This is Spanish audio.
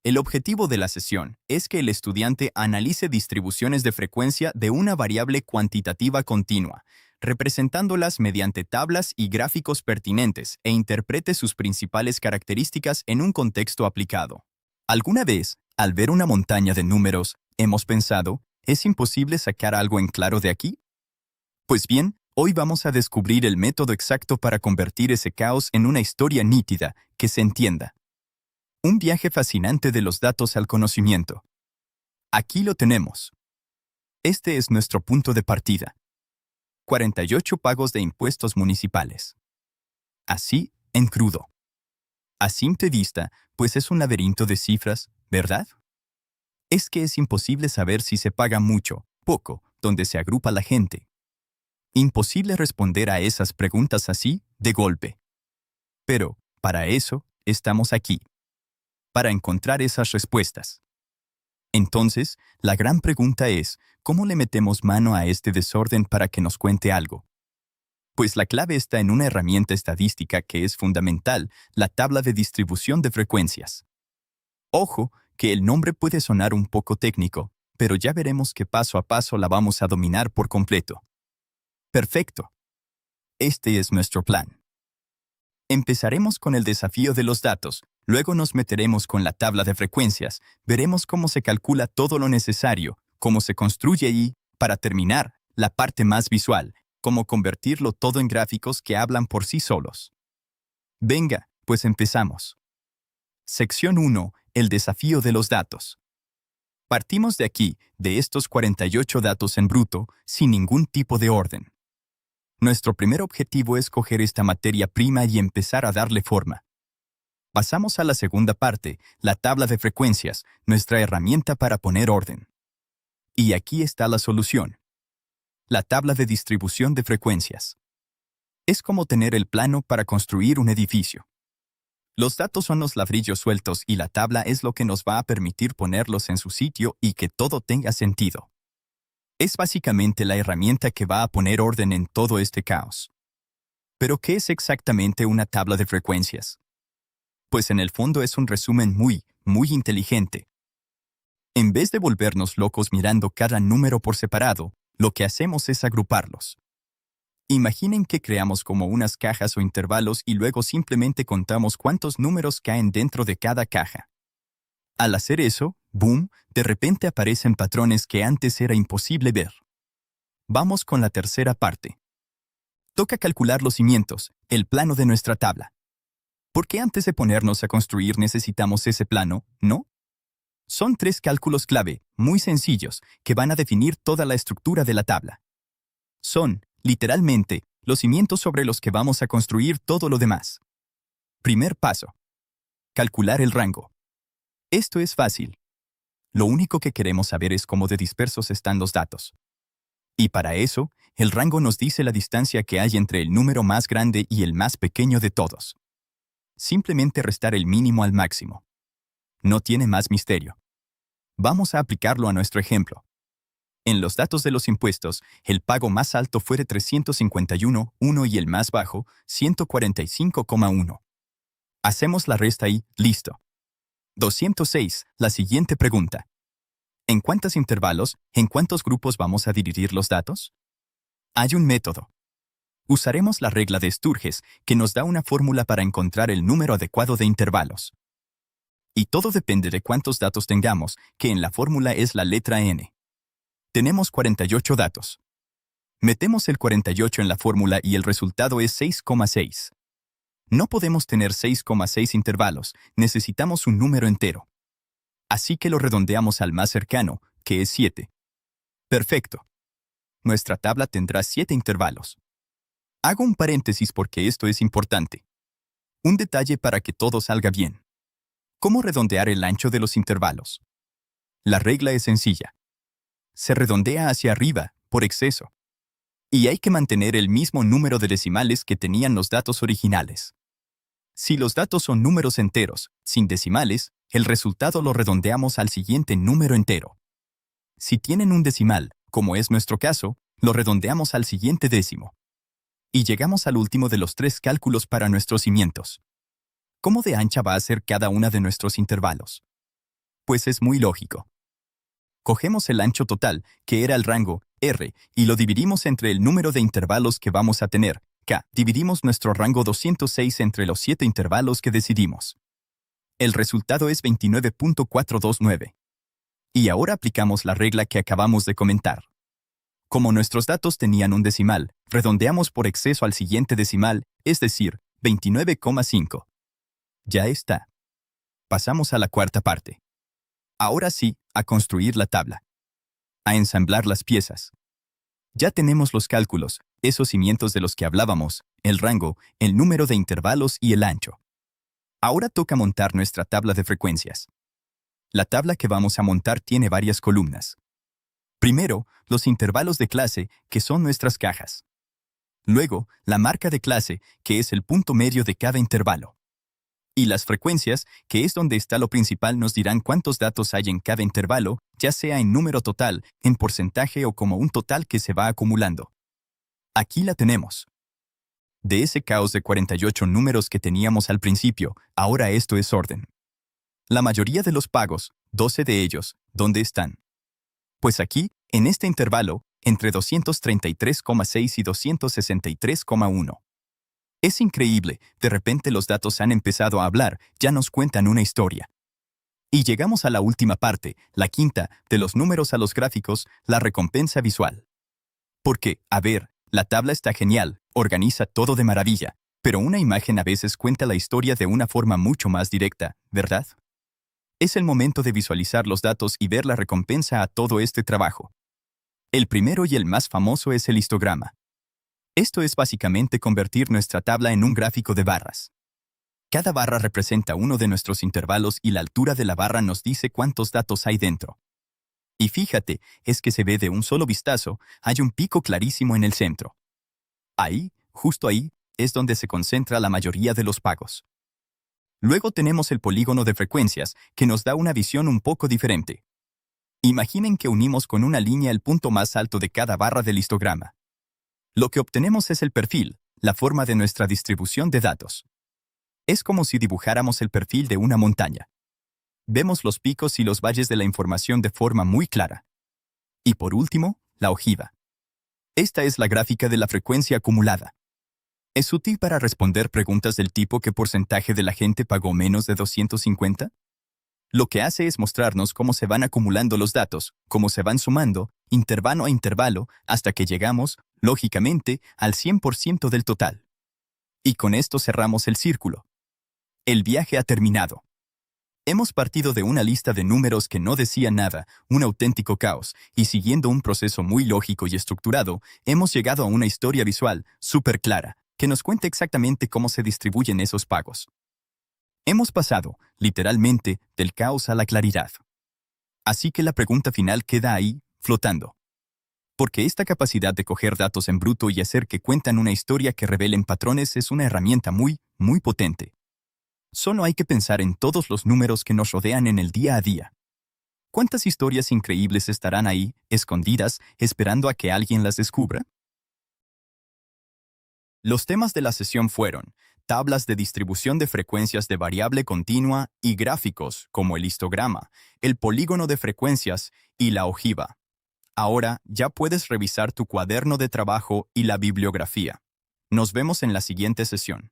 El objetivo de la sesión es que el estudiante analice distribuciones de frecuencia de una variable cuantitativa continua, representándolas mediante tablas y gráficos pertinentes e interprete sus principales características en un contexto aplicado. ¿Alguna vez, al ver una montaña de números, hemos pensado, ¿es imposible sacar algo en claro de aquí? Pues bien, hoy vamos a descubrir el método exacto para convertir ese caos en una historia nítida que se entienda. Un viaje fascinante de los datos al conocimiento. Aquí lo tenemos. Este es nuestro punto de partida. 48 pagos de impuestos municipales. Así, en crudo. A simple vista, pues es un laberinto de cifras, ¿verdad? Es que es imposible saber si se paga mucho, poco, dónde se agrupa la gente. Imposible responder a esas preguntas así, de golpe. Pero, para eso, estamos aquí. Para encontrar esas respuestas. Entonces, la gran pregunta es, ¿cómo le metemos mano a este desorden para que nos cuente algo? Pues la clave está en una herramienta estadística que es fundamental, la tabla de distribución de frecuencias. Ojo, que el nombre puede sonar un poco técnico, pero ya veremos que paso a paso la vamos a dominar por completo. Perfecto. Este es nuestro plan. Empezaremos con el desafío de los datos, luego nos meteremos con la tabla de frecuencias, veremos cómo se calcula todo lo necesario, cómo se construye y, para terminar, la parte más visual, cómo convertirlo todo en gráficos que hablan por sí solos. Venga, pues empezamos. Sección 1. El desafío de los datos. Partimos de aquí, de estos 48 datos en bruto, sin ningún tipo de orden. Nuestro primer objetivo es coger esta materia prima y empezar a darle forma. Pasamos a la segunda parte, la tabla de frecuencias, nuestra herramienta para poner orden. Y aquí está la solución. La tabla de distribución de frecuencias. Es como tener el plano para construir un edificio. Los datos son los ladrillos sueltos y la tabla es lo que nos va a permitir ponerlos en su sitio y que todo tenga sentido. Es básicamente la herramienta que va a poner orden en todo este caos. ¿Pero qué es exactamente una tabla de frecuencias? Pues en el fondo es un resumen muy inteligente. En vez de volvernos locos mirando cada número por separado, lo que hacemos es agruparlos. Imaginen que creamos como unas cajas o intervalos y luego simplemente contamos cuántos números caen dentro de cada caja. Al hacer eso, ¡boom!, de repente aparecen patrones que antes era imposible ver. Vamos con la tercera parte. Toca calcular los cimientos, el plano de nuestra tabla. ¿Por qué antes de ponernos a construir necesitamos ese plano, no? Son 3 cálculos clave, muy sencillos, que van a definir toda la estructura de la tabla. Son, literalmente, los cimientos sobre los que vamos a construir todo lo demás. Primer paso. Calcular el rango. Esto es fácil. Lo único que queremos saber es cómo de dispersos están los datos. Y para eso, el rango nos dice la distancia que hay entre el número más grande y el más pequeño de todos. Simplemente restar el mínimo al máximo. No tiene más misterio. Vamos a aplicarlo a nuestro ejemplo. En los datos de los impuestos, el pago más alto fue de 351,1 y el más bajo, 145,1. Hacemos la resta y listo. 206. La siguiente pregunta. ¿En cuántos intervalos, en cuántos grupos vamos a dividir los datos? Hay un método. Usaremos la regla de Sturges, que nos da una fórmula para encontrar el número adecuado de intervalos. Y todo depende de cuántos datos tengamos, que en la fórmula es la letra n. Tenemos 48 datos. Metemos el 48 en la fórmula y el resultado es 6,6. No podemos tener 6,6 intervalos, necesitamos un número entero. Así que lo redondeamos al más cercano, que es 7. Perfecto. Nuestra tabla tendrá 7 intervalos. Hago un paréntesis porque esto es importante. Un detalle para que todo salga bien. ¿Cómo redondear el ancho de los intervalos? La regla es sencilla. Se redondea hacia arriba, por exceso. Y hay que mantener el mismo número de decimales que tenían los datos originales. Si los datos son números enteros, sin decimales, el resultado lo redondeamos al siguiente número entero. Si tienen un decimal, como es nuestro caso, lo redondeamos al siguiente décimo. Y llegamos al último de los 3 cálculos para nuestros cimientos. ¿Cómo de ancha va a ser cada una de nuestros intervalos? Pues es muy lógico. Cogemos el ancho total, que era el rango, R, y lo dividimos entre el número de intervalos que vamos a tener, K. Dividimos nuestro rango 206 entre los 7 intervalos que decidimos. El resultado es 29.429. Y ahora aplicamos la regla que acabamos de comentar. Como nuestros datos tenían un decimal, redondeamos por exceso al siguiente decimal, es decir, 29,5. Ya está. Pasamos a la cuarta parte. Ahora sí, a construir la tabla. A ensamblar las piezas. Ya tenemos los cálculos, esos cimientos de los que hablábamos, el rango, el número de intervalos y el ancho. Ahora toca montar nuestra tabla de frecuencias. La tabla que vamos a montar tiene varias columnas. Primero, los intervalos de clase, que son nuestras cajas. Luego, la marca de clase, que es el punto medio de cada intervalo. Y las frecuencias, que es donde está lo principal, nos dirán cuántos datos hay en cada intervalo, ya sea en número total, en porcentaje o como un total que se va acumulando. Aquí la tenemos. De ese caos de 48 números que teníamos al principio, ahora esto es orden. La mayoría de los pagos, 12 de ellos, ¿dónde están? Pues aquí, en este intervalo, entre 233,6 y 263,1. Es increíble, de repente los datos han empezado a hablar, ya nos cuentan una historia. Y llegamos a la última parte, la quinta, de los números a los gráficos, la recompensa visual. Porque, a ver, la tabla está genial, organiza todo de maravilla, pero una imagen a veces cuenta la historia de una forma mucho más directa, ¿verdad? Es el momento de visualizar los datos y ver la recompensa a todo este trabajo. El primero y el más famoso es el histograma. Esto es básicamente convertir nuestra tabla en un gráfico de barras. Cada barra representa uno de nuestros intervalos y la altura de la barra nos dice cuántos datos hay dentro. Y fíjate, es que se ve de un solo vistazo, hay un pico clarísimo en el centro. Ahí, justo ahí, es donde se concentra la mayoría de los pagos. Luego tenemos el polígono de frecuencias, que nos da una visión un poco diferente. Imaginen que unimos con una línea el punto más alto de cada barra del histograma. Lo que obtenemos es el perfil, la forma de nuestra distribución de datos. Es como si dibujáramos el perfil de una montaña. Vemos los picos y los valles de la información de forma muy clara. Y por último, la ojiva. Esta es la gráfica de la frecuencia acumulada. ¿Es útil para responder preguntas del tipo ¿qué porcentaje de la gente pagó menos de 250? Lo que hace es mostrarnos cómo se van acumulando los datos, cómo se van sumando, intervalo a intervalo, hasta que llegamos, lógicamente, al 100% del total. Y con esto cerramos el círculo. El viaje ha terminado. Hemos partido de una lista de números que no decía nada, un auténtico caos, y siguiendo un proceso muy lógico y estructurado, hemos llegado a una historia visual, súper clara, que nos cuenta exactamente cómo se distribuyen esos pagos. Hemos pasado, literalmente, del caos a la claridad. Así que la pregunta final queda ahí, flotando. Porque esta capacidad de coger datos en bruto y hacer que cuentan una historia que revelen patrones es una herramienta muy, muy potente. Solo hay que pensar en todos los números que nos rodean en el día a día. ¿Cuántas historias increíbles estarán ahí, escondidas, esperando a que alguien las descubra? Los temas de la sesión fueron tablas de distribución de frecuencias de variable continua y gráficos, como el histograma, el polígono de frecuencias y la ojiva. Ahora ya puedes revisar tu cuaderno de trabajo y la bibliografía. Nos vemos en la siguiente sesión.